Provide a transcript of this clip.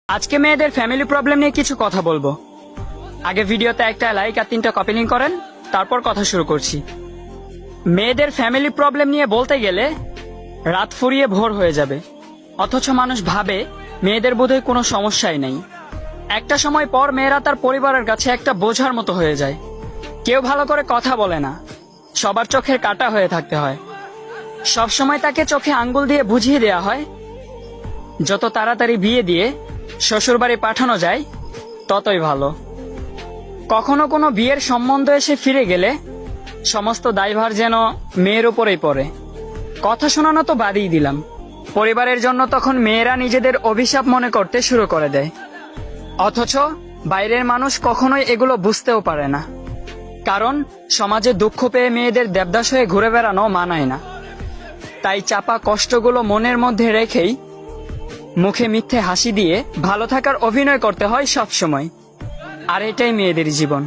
আজকে মেয়েদের family problem নিয়ে কিছু কথা বলবো। আগে ভিডিওতে একটা লাইক আর 3টা কপি লিংক করেন, তারপর কথা শুরু করছি। মেয়েদের ফ্যামিলি প্রবলেম নিয়ে বলতে গেলে রাত ফুরিয়ে ভোর হয়ে যাবে, অথচ মানুষ ভাবে মেয়েদের বোধহয় কোনো সমস্যাই নেই। একটা সময় পর মেয়েরা তার পরিবারের কাছে একটা বোঝার মতো হয়ে যায়। কেউ ভালো করে কথা বলে না, সবার চোখের কাঁটা হয়ে থাকতে হয়। সবসময় তাকে চোখে আঙ্গুল দিয়ে বুঝিয়ে দেয়া হয় যত তাড়াতাড়ি বিয়ে দিয়ে শ্বশুরবাড়ি পাঠানো যায় ততই ভালো। কখনো কোনো বিয়ের সম্বন্ধ এসে ফিরে গেলে সমস্ত দায়ভার যেন মেয়ের উপরেই পড়ে। কথা শোনানো তো বাদই দিলাম, পরিবারের জন্য তখন মেয়েরা নিজেদের অভিশাপ মনে করতে শুরু করে দেয়। অথচ বাইরের মানুষ কখনোই এগুলো বুঝতেও পারে না, কারণ সমাজে দুঃখ পেয়ে মেয়েদের দেবদাস হয়ে ঘুরে বেড়ানো মানায় না। তাই চাপা কষ্টগুলো মনের মধ্যে রেখেই মুখে মিথ্যে হাসি দিয়ে ভালো থাকার অভিনয় করতে হয় সব সময়। আর এটাই মেয়েদের জীবন।